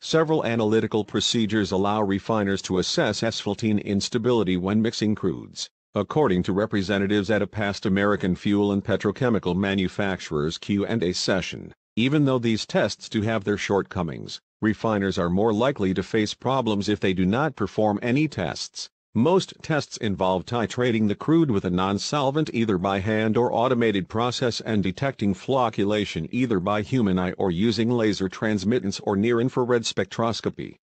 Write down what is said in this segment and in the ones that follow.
Several analytical procedures allow refiners to assess asphaltene instability when mixing crudes, according to representatives at a past American fuel and petrochemical manufacturers Q&A session. Even though these tests do have their shortcomings, refiners are more likely to face problems if they do not perform any tests. Most tests involve titrating the crude with a non-solvent either by hand or automated process and detecting flocculation either by human eye or using laser transmittance or near-infrared spectroscopy.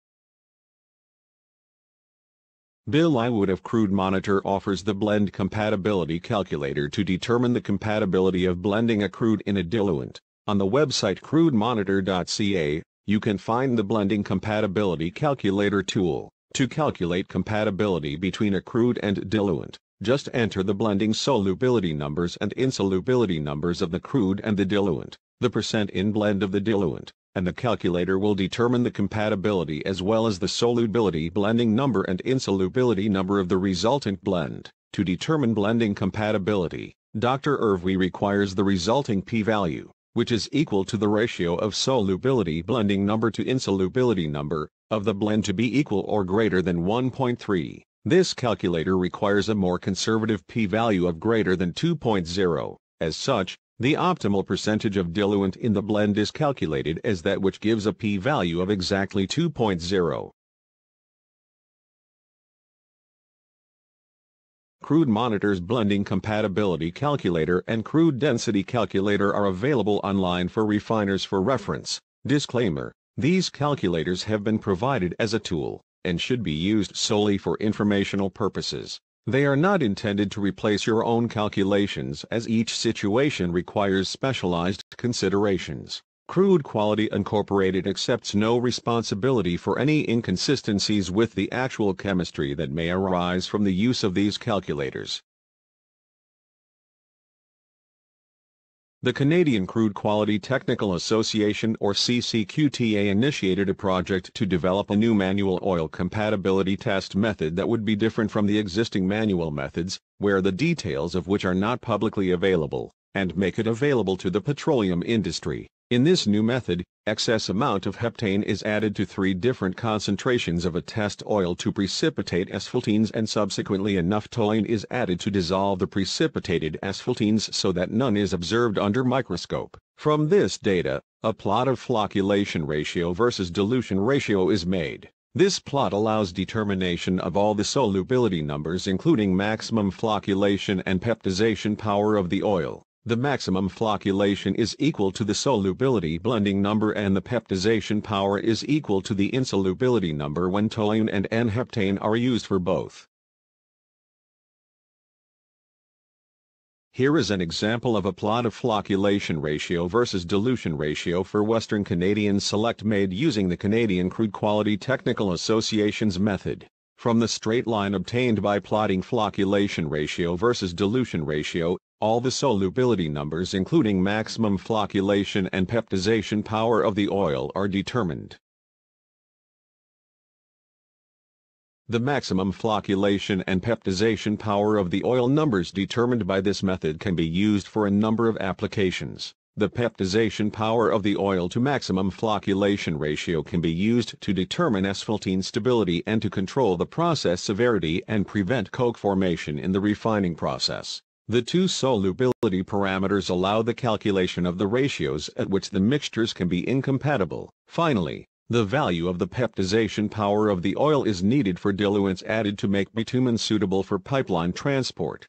Bill Iwood of Crude Monitor offers the blend compatibility calculator to determine the compatibility of blending a crude in a diluent. On the website crudemonitor.ca, you can find the blending compatibility calculator tool. To calculate compatibility between a crude and diluent, just enter the blending solubility numbers and insolubility numbers of the crude and the diluent, the percent in blend of the diluent, and the calculator will determine the compatibility as well as the solubility blending number and insolubility number of the resultant blend. To determine blending compatibility, Dr. Irvie requires the resulting p-value, which is equal to the ratio of solubility blending number to insolubility number, of the blend to be equal or greater than 1.3. This calculator requires a more conservative p-value of greater than 2.0. As such, the optimal percentage of diluent in the blend is calculated as that which gives a p-value of exactly 2.0. Crude Monitor's blending compatibility calculator and crude density calculator are available online for refiners for reference. Disclaimer: these calculators have been provided as a tool, and should be used solely for informational purposes. They are not intended to replace your own calculations as each situation requires specialized considerations. Crude Quality Incorporated accepts no responsibility for any inconsistencies with the actual chemistry that may arise from the use of these calculators. The Canadian Crude Quality Technical Association or CCQTA initiated a project to develop a new manual oil compatibility test method that would be different from the existing manual methods, where the details of which are not publicly available, and make it available to the petroleum industry. In this new method, excess amount of heptane is added to 3 different concentrations of a test oil to precipitate asphaltenes and subsequently enough toluene is added to dissolve the precipitated asphaltenes so that none is observed under microscope. From this data, a plot of flocculation ratio versus dilution ratio is made. This plot allows determination of all the solubility numbers including maximum flocculation and peptization power of the oil. The maximum flocculation is equal to the solubility blending number and the peptization power is equal to the insolubility number when toluene and N-heptane are used for both. Here is an example of a plot of flocculation ratio versus dilution ratio for Western Canadian Select made using the Canadian Crude Quality Technical Association's method. From the straight line obtained by plotting flocculation ratio versus dilution ratio, all the solubility numbers including maximum flocculation and peptization power of the oil are determined. The maximum flocculation and peptization power of the oil numbers determined by this method can be used for a number of applications. The peptization power of the oil to maximum flocculation ratio can be used to determine asphaltene stability and to control the process severity and prevent coke formation in the refining process. The 2 solubility parameters allow the calculation of the ratios at which the mixtures can be incompatible. Finally, the value of the peptization power of the oil is needed for diluents added to make bitumen suitable for pipeline transport.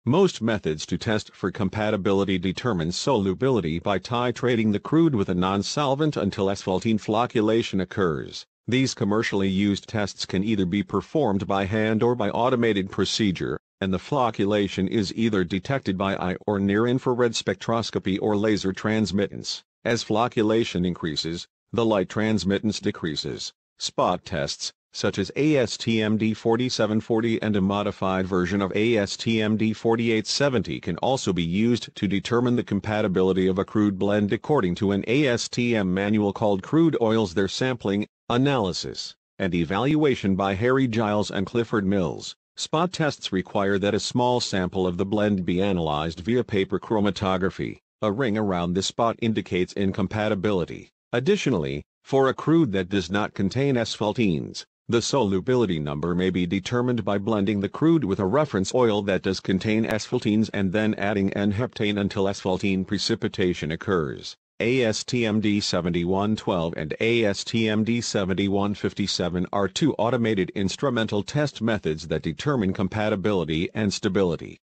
Most methods to test for compatibility determine solubility by titrating the crude with a non-solvent until asphaltene flocculation occurs. These commercially used tests can either be performed by hand or by automated procedure, and the flocculation is either detected by eye or near-infrared spectroscopy or laser transmittance. As flocculation increases, the light transmittance decreases. Spot tests, such as ASTM D4740 and a modified version of ASTM D4870 can also be used to determine the compatibility of a crude blend according to an ASTM manual called Crude Oils. Their sampling, analysis, and evaluation by Harry Giles and Clifford Mills. Spot tests require that a small sample of the blend be analyzed via paper chromatography. A ring around this spot indicates incompatibility. Additionally, for a crude that does not contain asphaltenes, the solubility number may be determined by blending the crude with a reference oil that does contain asphaltenes and then adding N-heptane until asphaltene precipitation occurs. ASTM D7112 and ASTM D7157 are two automated instrumental test methods that determine compatibility and stability.